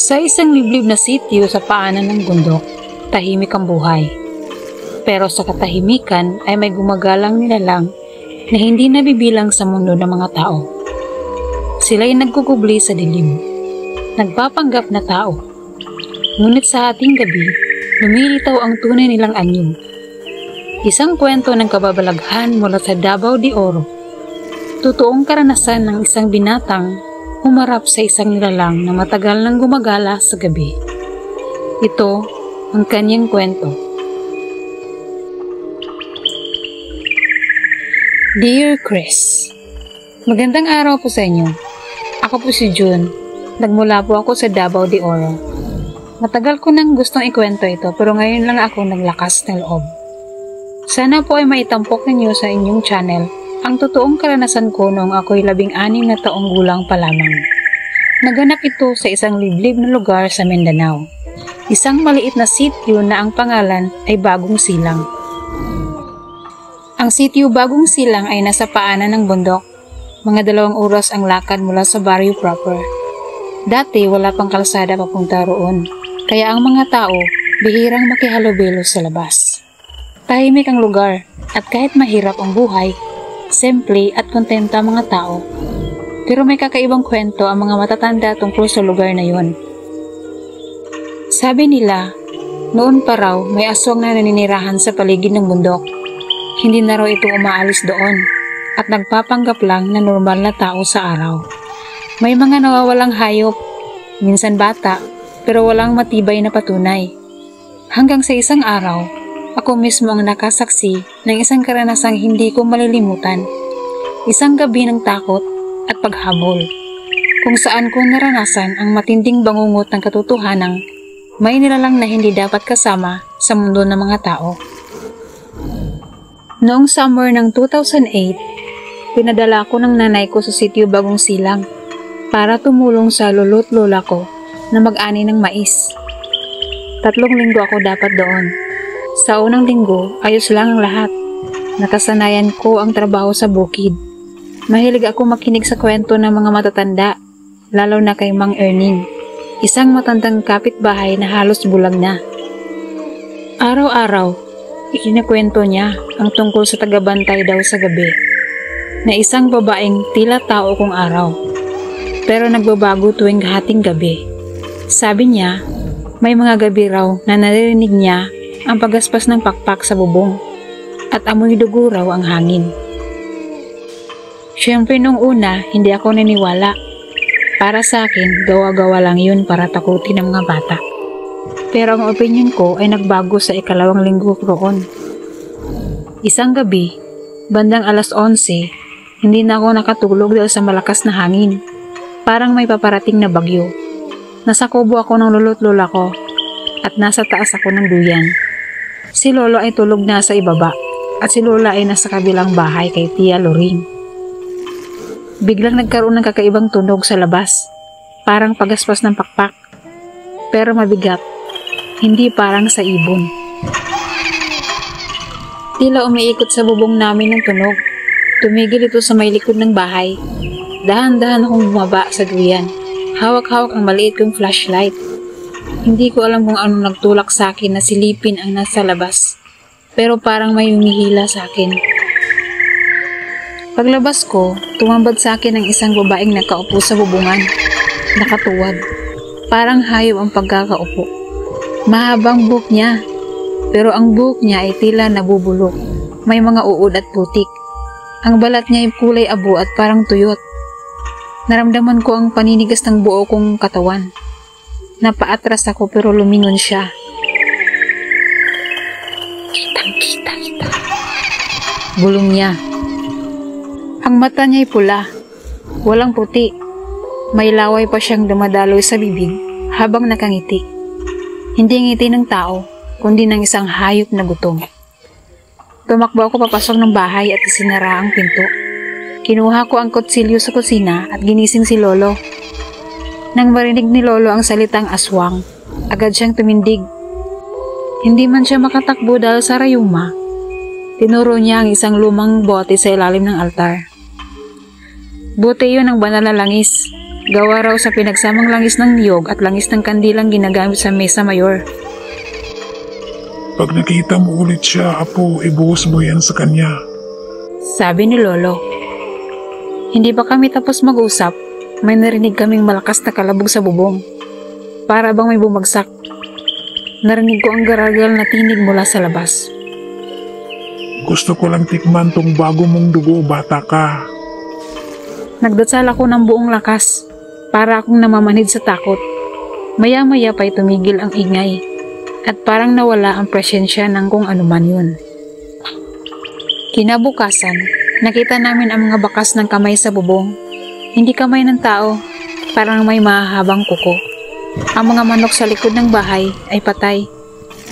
Sa isang liblib na sitio sa paanan ng bundok, tahimik ang buhay. Pero sa katahimikan ay may gumagalang nilalang na hindi nabibilang sa mundo ng mga tao. Sila'y nagkukubli sa dilim, nagpapanggap na tao. Ngunit sa ating gabi, lumilitaw ang tunay nilang anyo. Isang kwento ng kababalaghan mula sa Davao de Oro. Totoong karanasan ng isang binatang humarap sa isang nilalang na matagal nang gumagala sa gabi. Ito ang kanyang kwento. Dear Chris, magandang araw po sa inyo. Ako po si June. Nagmula po ako sa Davao de Oro. Matagal ko nang gustong ikwento ito pero ngayon lang ako naglakas ng loob. Sana po ay maitampok ninyo sa inyong channel ang totoong karanasan ko noong ako'y 16 na taong gulang pa lamang. Naganap ito sa isang liblib na lugar sa Mindanao. Isang maliit na sitio na ang pangalan ay Bagong Silang. Ang sitio Bagong Silang ay nasa paanan ng bundok. Mga 2 oras ang lakad mula sa baryo proper. Dati wala pang kalsada papunta roon, kaya ang mga tao bihirang makihalubilo sa labas. Tahimik ang lugar at kahit mahirap ang buhay, simple at kontenta ang mga tao. Pero may kakaibang kwento ang mga matatanda tungkol sa lugar na yun. Sabi nila, noon pa raw may aswang na naninirahan sa paligid ng bundok. Hindi na raw ito umaalis doon at nagpapanggap lang na normal na tao sa araw. May mga nawawalang hayop, minsan bata, pero walang matibay na patunay. Hanggang sa isang araw, ako mismo ang nakasaksi ng isang karanasang hindi ko malilimutan. Isang gabi ng takot at paghabol, kung saan ko naranasan ang matinding bangungot ng katotohanang may nilalang na hindi dapat kasama sa mundo ng mga tao. Noong summer ng 2008, pinadala ko ng nanay ko sa sitio Bagong Silang para tumulong sa lolo't lola ko na mag-ani ng mais. 3 linggo ako dapat doon. Sa unang linggo, ayos lang ang lahat. Nakasanayan ko ang trabaho sa bukid. Mahilig ako makinig sa kwento ng mga matatanda, lalo na kay Mang Erning, isang matandang kapitbahay na halos bulag na. Araw-araw, ikinakwento niya ang tungkol sa tagabantay daw sa gabi, na isang babaeng tila tao kung araw, pero nagbabago tuwing hating gabi. Sabi niya, may mga gabi raw na naririnig niya ang pagaspas ng pakpak sa bubong at amoy dugo raw ang hangin. Siyempre nung una, hindi ako naniwala. Para sa akin, gawa-gawa lang yun para takutin ng mga bata. Pero ang opinion ko ay nagbago sa 2 linggo roon. Isang gabi, bandang 11:00, hindi na ako nakatulog dahil sa malakas na hangin. Parang may paparating na bagyo. Nasa kubo ako ng lolo't lola ko at nasa taas ako ng duyan. Si lolo ay tulog na sa ibaba at si lola ay nasa kabilang bahay kay Tia Loring. Biglang nagkaroon ng kakaibang tunog sa labas, parang pagaspas ng pakpak, pero mabigat, hindi parang sa ibon. Tila umiikot sa bubong namin ng tunog. Tumigil ito sa may likod ng bahay. Dahan-dahan akong bumaba sa duyan. Hawak-hawak ang maliit kong flashlight. Hindi ko alam kung ano nagtulak sa akin na silipin ang nasa labas, pero parang may humihila sa akin. Paglabas ko, tumambad sa akin ang isang babaeng nakaupo sa bubungan. Nakatuwad. Parang hayop ang pagkakaupo. Mahabang buhok niya, pero ang buhok niya ay tila nabubulok. May mga uod at putik. Ang balat niya ay kulay abo at parang tuyot. Naramdaman ko ang paninigas ng buo kong katawan. Napaatras ako pero lumingon siya. Kitang-kita. Bulong niya. Ang mata niya ay pula. Walang puti. May laway pa siyang dumadaloy sa bibig habang nakangiti. Hindi ngiti ng tao, kundi ng isang hayop na gutom. Tumakbo ako papasok ng bahay at isinara ang pinto. Kinuha ko ang kutsilyo sa kusina at ginising si Lolo. Nang marinig ni Lolo ang salitang aswang, agad siyang tumindig. Hindi man siya makatakbo dahil sa rayuma, tinuro niya ang isang lumang bote sa ilalim ng altar. Bote yun ng banal na langis, Gawa raw sa pinagsamang langis ng niyog at langis ng kandilang ginagamit sa mesa mayor. Pag nakita mo ulit siya, Apo, ibuhos mo yan sa kanya. Sabi ni Lolo. Hindi pa kami tapos mag-usap, may narinig kaming malakas na kalabog sa bubong. Para bang may bumagsak. Narinig ko ang garagal na tinig mula sa labas. Gusto ko lang tikman tong bago mong dugo, bata ka. Nagdasal ako ng buong lakas, para akong namamanhid sa takot. Maya-maya pa'y tumigil ang ingay, at parang nawala ang presensya ng kung anuman yun. Kinabukasan, nakita namin ang mga bakas ng kamay sa bubong. Hindi kamay ng tao, parang may mahahabang kuko. Ang mga manok sa likod ng bahay ay patay.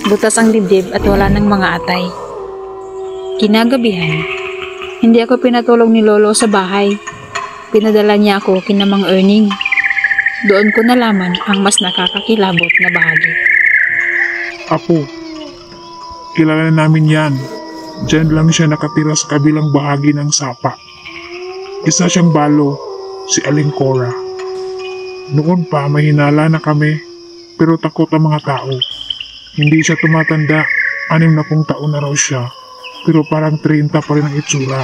Butas ang dibdib at wala ng mga atay. Kinagabihan, hindi ako pinatulog ni Lolo sa bahay. Pinadala niya ako kina Mang Erning. Doon ko nalaman ang mas nakakakilabot na bahagi. Apo, kilala namin yan. Diyan lang siya nakatira sa kabilang bahagi ng sapa. Isa siyang balo, si Aling Cora. Noon pa may hinala na kami, pero takot ang mga tao. Hindi siya tumatanda, 60 taon na raw siya, pero parang 30 pa rin ang itsura.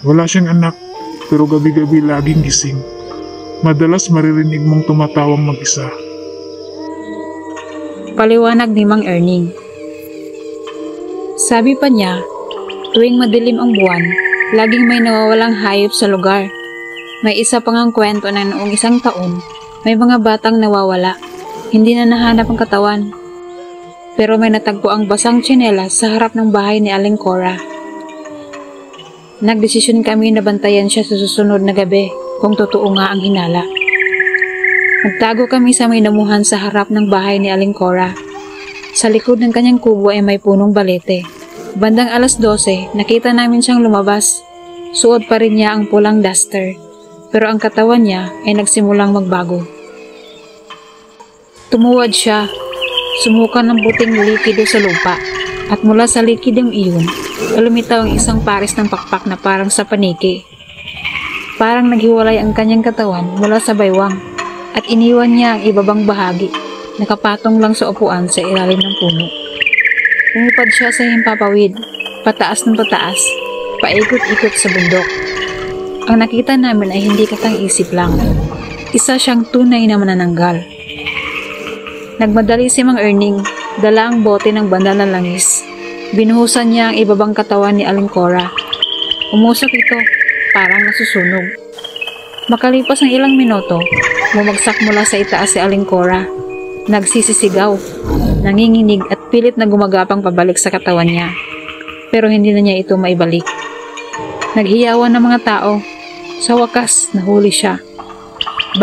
Wala siyang anak, pero gabi-gabi laging gising. Madalas maririnig mong tumatawang mag-isa. Paliwanag ni Mang Erning. Sabi pa niya, tuwing madilim ang buwan, laging may nawawalang hayop sa lugar. May isa pang ang kwento na noong isang taon, may mga batang nawawala. Hindi na nahanap ang katawan. Pero may natagpo ang basang tsinelas sa harap ng bahay ni Aling Cora. Nagdesisyon kami na bantayan siya sa susunod na gabi kung totoo nga ang hinala. Nagtago kami sa may namuhan sa harap ng bahay ni Aling Cora. Sa likod ng kanyang kubo ay may punong balete. Bandang 12:00, nakita namin siyang lumabas. Suot pa rin niya ang pulang duster, pero ang katawan niya ay nagsimulang magbago. Tumuwad siya, sumukan ng puting likido sa lupa, at mula sa likidong iyon, lumitaw ang isang pares ng pakpak na parang sa paniki. Parang naghiwalay ang kanyang katawan mula sa baywang, at iniwan niya ang ibabang bahagi, nakapatong lang sa upuan sa ilalim ng puno. Lumipad siya sa himpapawid, pataas ng pataas, paikot-ikot sa bundok. Ang nakita namin ay hindi katang-isip lang. Isa siyang tunay na manananggal. Nagmadali si Mang Erning, dala ang bote ng bandal na langis. Binuhusan niya ang ibabang katawan ni Aling Cora. Umusok ito, parang nasusunog. Makalipas ng ilang minuto, bumagsak mula sa itaas si Aling Cora. Nagsisisigaw, nanginginig at pilit na gumagapang pabalik sa katawan niya. Pero hindi na niya ito maibalik. Naghiyawan ng mga tao. Sa wakas, nahuli siya.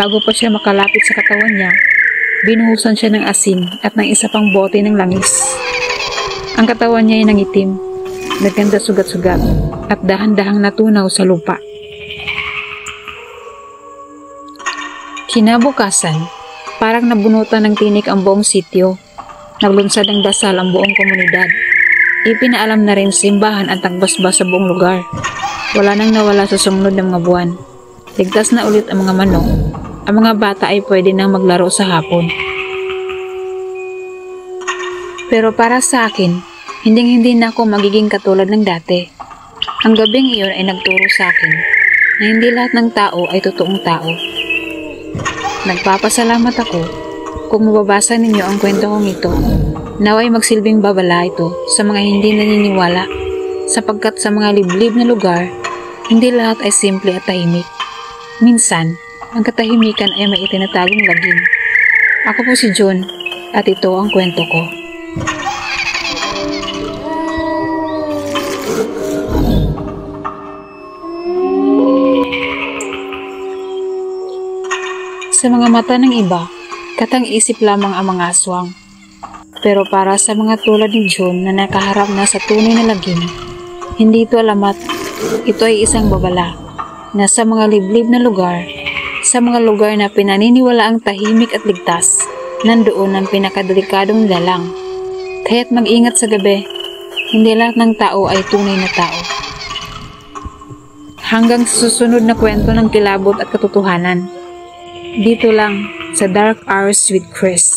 Bago pa siya makalapit sa katawan niya, binuhusan siya ng asin at ng isa pang bote ng langis. Ang katawan niya ay nangitim, nagkanda sugat-sugat at dahan-dahang natunaw sa lupa. Kinabukasan, parang nabunutan ng tinik ang buong sityo. Naglunsad ng dasal ang buong komunidad. Ipinaalam na rin simbahan ang tagbasbas sa buong lugar. Wala nang nawala sa sumunod ng mga buwan. Ligtas na ulit ang mga manok. Ang mga bata ay pwede nang maglaro sa hapon. Pero para sa akin, hindi na ako magiging katulad ng dati. Ang gabing iyon ay nagturo sa akin na hindi lahat ng tao ay totoong tao. Nagpapasalamat ako kung mababasa ninyo ang kwento kong ito. Naway magsilbing babala ito sa mga hindi naniniwala, sapagkat sa mga liblib na lugar, hindi lahat ay simple at tahimik. Minsan, ang katahimikan ay may itinatagong lagim. Ako po si John, at ito ang kwento ko. Sa mga mata ng iba, katang-isip lamang ang mga aswang. Pero para sa mga tulad ni John na nakaharap na sa tunay na lagim, hindi ito alamat. Ito ay isang babala na sa mga liblib na lugar, sa mga lugar na pinaniniwala ang tahimik at ligtas, nandoon ang pinakadelikadong lalang. Kaya't mag-ingat sa gabi, hindi lahat ng tao ay tunay na tao. Hanggang sa susunod na kwento ng kilabot at katotohanan, Dito lang sa Dark Hours with Chris.